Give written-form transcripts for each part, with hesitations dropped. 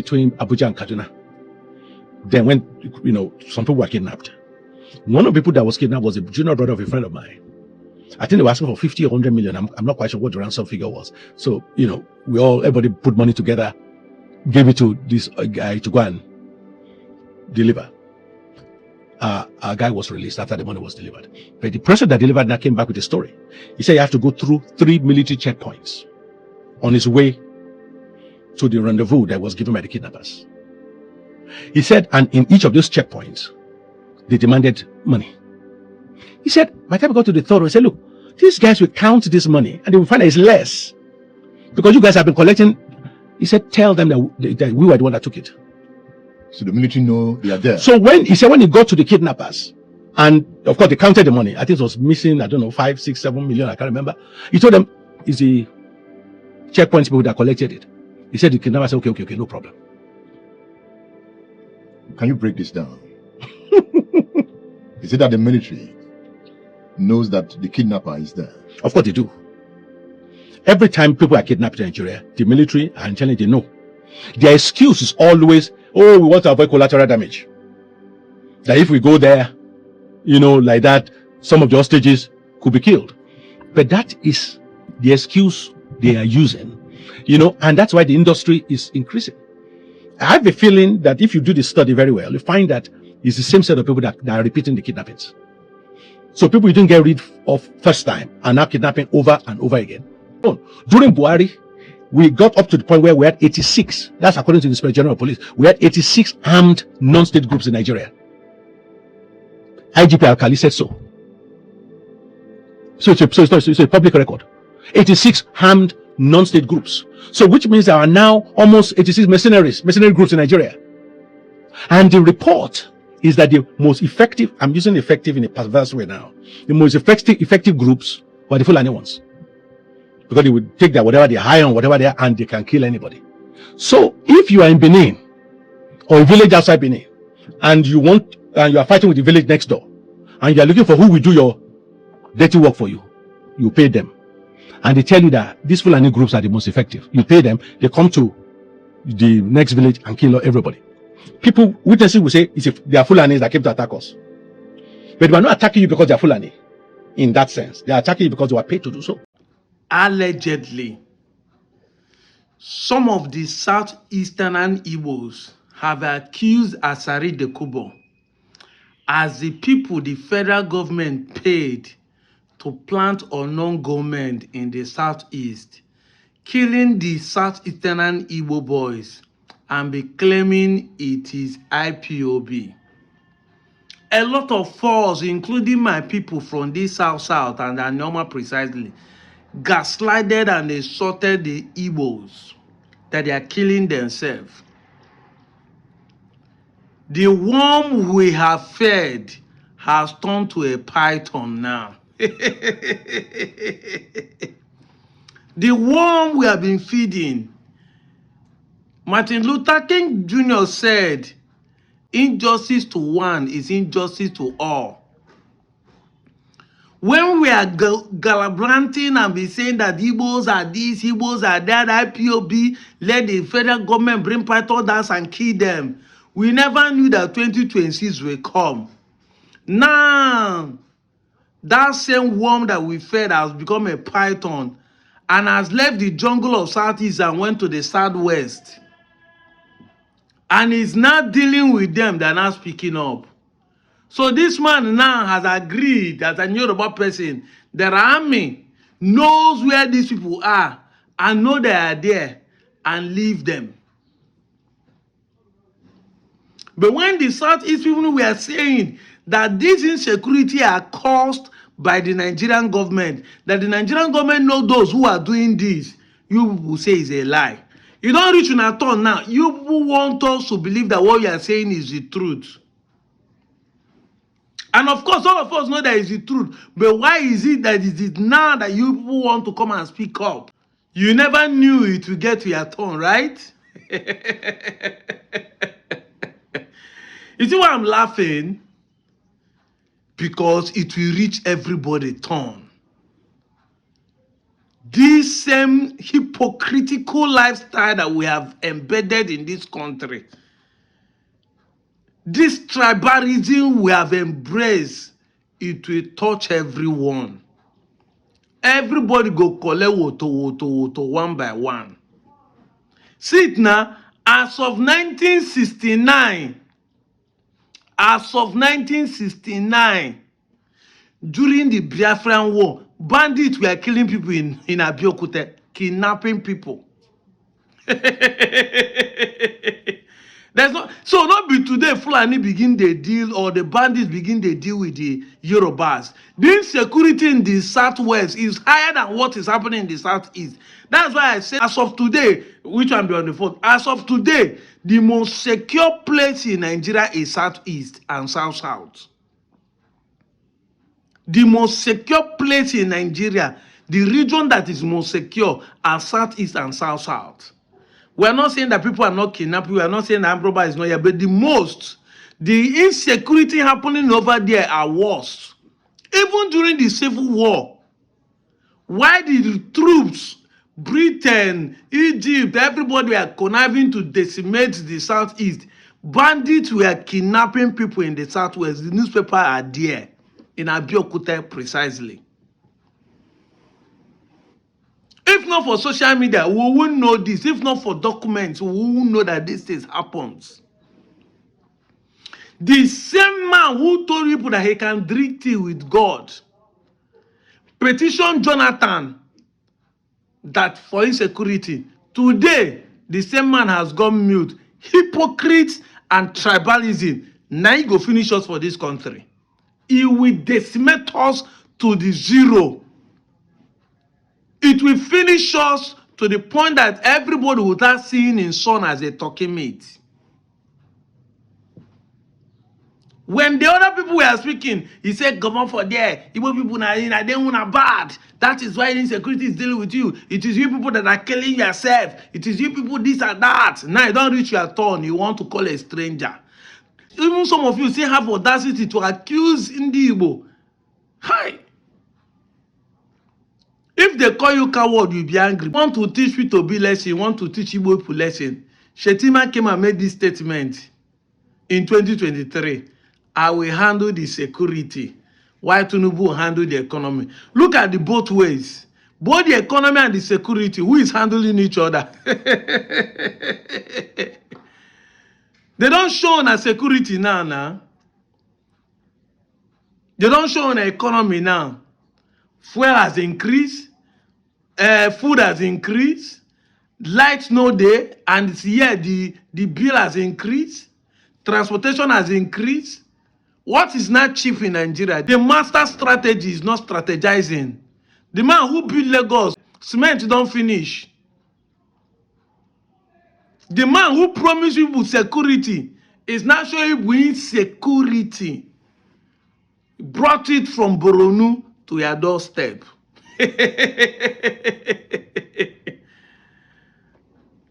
between Abuja and Kaduna. Then when, some people were kidnapped. One of the people that was kidnapped was a junior brother of a friend of mine. I think they were asking for 50 or 100 million. I'm not quite sure what the ransom figure was. So, everybody put money together, gave it to this guy to go and deliver. Our guy was released after the money was delivered. But the person that delivered now came back with a story. He said you have to go through 3 military checkpoints on his way to the rendezvous that was given by the kidnappers. He said, and in each of those checkpoints, they demanded money. He said, by the time I got to the third one, he said, look, these guys will count this money and they will find that it's less. Because you guys have been collecting. He said, tell them that we were the one that took it. So the military know they are there. So when he said, when he got to the kidnappers, and of course they counted the money, I think it was missing, I don't know, 5, 6, 7 million, I can't remember. He told them, it's the checkpoint people that collected it. He said, the kidnappers said, okay, no problem. Can you break this down? Is it that the military knows that the kidnapper is there? Of course they do. Every time people are kidnapped in Nigeria, the military and telling they know. Their excuse is always, oh, we want to avoid collateral damage. That if we go there, like that, some of the hostages could be killed. But that is the excuse they are using, and that's why the industry is increasing. I have a feeling that if you do the study very well, you find that it's the same set of people that are repeating the kidnappings. So people you didn't get rid of first time are now kidnapping over and over again. During Buhari, we got up to the point where we had 86. That's according to the Inspector General of Police. We had 86 armed non-state groups in Nigeria. IGP Alkali said so. So it's a public record. 86 armed non-state groups. So which means there are now almost 86 mercenary groups in Nigeria. And the report is that the most effective, I'm using effective in a perverse way now, the most effective groups were the Fulani ones. Because they would take whatever they're high on, whatever they are, and they can kill anybody. So if you are in Benin, or a village outside Benin, and you are fighting with the village next door, and you are looking for who will do your dirty work for you, you pay them. And they tell you that these Fulani groups are the most effective. You pay them, they come to the next village and kill everybody. Witnesses will say they are Fulanis that came to attack us. But they are not attacking you because they are Fulani. In that sense, they are attacking you because they were paid to do so. Allegedly, some of the southeastern Igbos have accused Asari de Kubo as the people the federal government paid to plant unknown government in the southeast, killing the southeastern Igbo boys and be claiming it is IPOB. A lot of falls, including my people from this south and Anoma precisely, gaslighted and insulted the Igbos that they are killing themselves. The worm we have fed has turned to a python now. The worm we have been feeding. Martin Luther King Jr. said, injustice to one is injustice to all. When we are gallivanting and be saying that Igbos are this, Igbos are that, IPOB, let the federal government bring python dance and kill them, we never knew that 2026 will come. Now, that same worm that we fed has become a python and has left the jungle of Southeast and went to the Southwest. And is not dealing with them, they're not speaking up. So this man now has agreed as a Yoruba person, the army knows where these people are and know they are there and leave them. But when the Southeast people were saying that this insecurity are caused by the Nigerian government, that the Nigerian government know those who are doing this, you will say it's a lie. You don't reach in a turn now. You want us to believe that what you are saying is the truth. And of course, all of us know that is the truth. But why is it that it is now that you people want to come and speak up? You never knew it will get to your turn, right? You see why I'm laughing? Because it will reach everybody's turn. this same hypocritical lifestyle that we have embedded in this country, this tribalism we have embraced, it will touch everyone. Everybody go collect woto one by one. See it now, as of 1969, during the Biafran War, bandits were killing people in Abeokuta, kidnapping people. There's not, so not be today Fulani begin the deal or the bandits begin the deal with the Yorubas. The insecurity in the southwest is higher than what is happening in the southeast. That's why I say, as of today, which one be on the phone? As of today, the most secure place in Nigeria is southeast and south. The most secure place in Nigeria, the region that is most secure, are southeast and south. We are not saying that people are not kidnapped. We are not saying that Ambroba is not here. But the insecurity happening over there are worse. Even during the Civil War, why did the troops, Britain, Egypt, everybody were conniving to decimate the southeast? Bandits were kidnapping people in the southwest. The newspaper are there in Abeokuta precisely. If not for social media, we wouldn't know this. If not for documents, we wouldn't know that this thing happens. The same man who told people that he can drink tea with God petitioned Jonathan that for insecurity. Today, the same man has gone mute. Hypocrites and tribalism. Now he go finish us for this country. He will decimate us to the zero. It will finish us to the point that everybody will start seeing his son as a talking mate. When the other people were speaking, he said, "Come on for there. Igbo people na they want bad. That is why insecurity is dealing with you. It is you people that are killing yourself. It is you people this and that." Now you don't reach your turn. You want to call a stranger. Even some of you still have audacity to accuse Ndi Igbo. Hi. If they call you coward, you'll be angry. Want to teach people to be lesson, want to teach Igbo people lesson. Shetima came and made this statement in 2023. I will handle the security, while Tinubu will handle the economy. Look at the both ways. Both the economy and the security, who is handling each other? They don't show on a security now. They don't show on the economy now. Fuel has increased. Food has increased. Light no day. And here the bill has increased. Transportation has increased. What is not cheap in Nigeria? The master strategy is not strategizing. The man who built Lagos, cement don't finish. The man who promised people security is not showing you insecurity. Brought it from Boronu to your doorstep.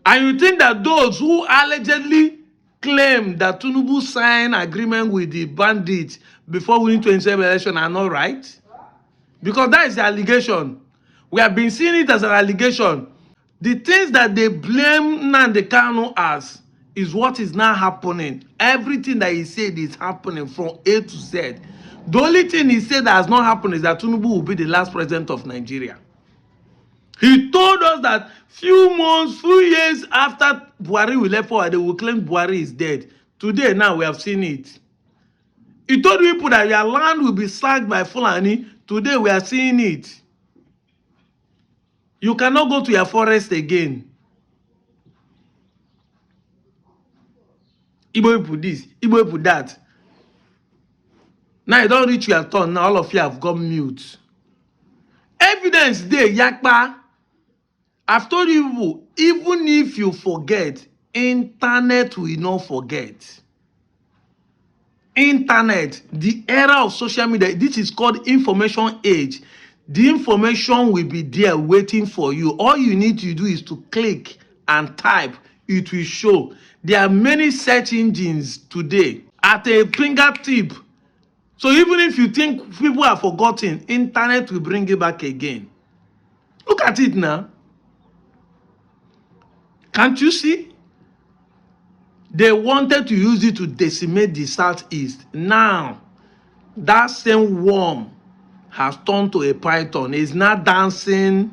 And you think that those who allegedly claim that Tinubu signed agreement with the bandits before winning 27 election are not right? Because that is the allegation. We have been seeing it as an allegation. The things that they blame Nnamdi Kanu as is what is now happening. Everything that he said is happening from A to Z. The only thing he said that has not happened is that Tinubu will be the last president of Nigeria. He told us that few years after Buhari will left power, they will claim Buhari is dead. Today, now, we have seen it. He told people that your land will be sacked by Fulani. Today, we are seeing it. You cannot go to your forest again. Igbo people this, Igbo people that. Now, you don't reach your turn. Now, all of you have gone mute. Evidence there, Yakpa. I've told you, even if you forget, internet will not forget. Internet, the era of social media, this is called information age. The information will be there waiting for you. All you need to do is to click and type. It will show. There are many search engines today at a fingertip. So even if you think people are forgotten, internet will bring it back again. Look at it now. Can't you see? They wanted to use it to decimate the southeast. Now, that same worm has turned to a python. It's now dancing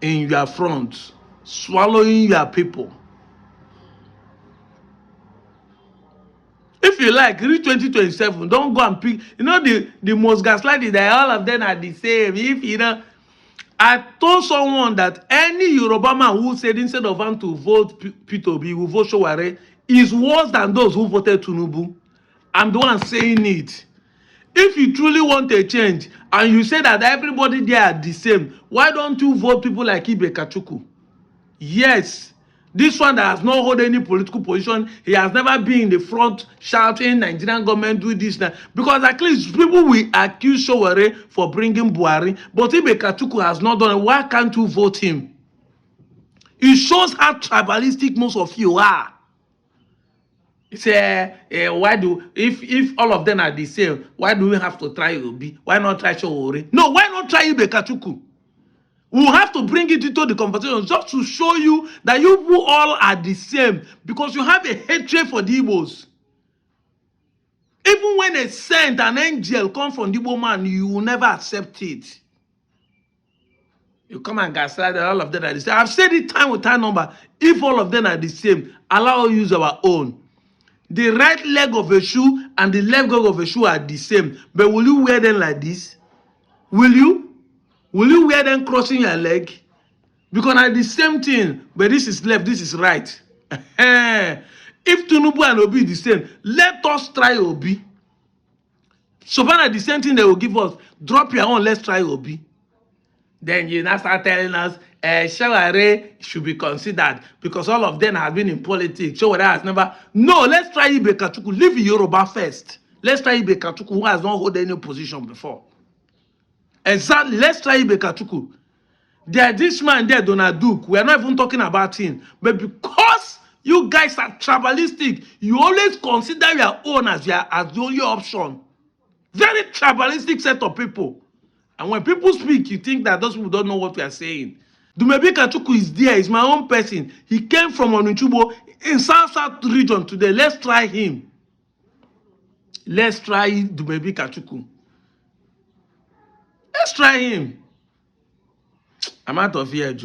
in your front, swallowing your people. If you like, reach 2027, don't go and pick. You know, the most gaslighting that all of them are the same. If you know, I told someone that any Yoruba man who said instead of him to vote P2B, will vote Showare, is worse than those who voted Tinubu. I'm the one saying it. If you truly want a change and you say that everybody there are the same, why don't you vote people like Ibe Kachuku? Yes, this one that has not hold any political position, he has never been in the front shouting Nigerian government do this now. Because at least people will accuse Showore for bringing Buhari, but Ibe Kachuku has not done it. Why can't you vote him? It shows how tribalistic most of you are. It's why do if all of them are the same, why do we have to try Obi? Why not try Showore? No, why not try Ibe Kachuku? We'll have to bring it into the conversation just to show you that you all are the same, because you have a hatred for the Igbos. Even when a saint, an angel comes from the Igbo man, you will never accept it. You come and gaslight that all of them are the same. I've said it time with time number. If all of them are the same, allow us use our own. The right leg of a shoe and the left leg of a shoe are the same. But will you wear them like this? Will you? Will you wear them crossing your leg? Because are the same thing, but this is left, this is right. If Tinubu and Obi the same, let us try Obi. So far, the same thing they will give us. Drop your own, let's try Obi. Then you now start telling us, Shaware should be considered because all of them have been in politics. Shaware has never. No, let's try Ibe Kachuku. Leave Yoruba first. Let's try Ibe Kachuku, who has not held any position before. Exactly. Let's try Ibe Kachuku. There, this man there, Donald Duke. We are not even talking about him, but because you guys are tribalistic, you always consider your own as the only option. Very tribalistic set of people. And when people speak, you think that those people don't know what we are saying. Dumebi Kachuku is there. He's my own person. He came from Onitshubo in South region today. Let's try him. Let's try Dumebi Kachuku. Let's try him. I'm out of here, Joe.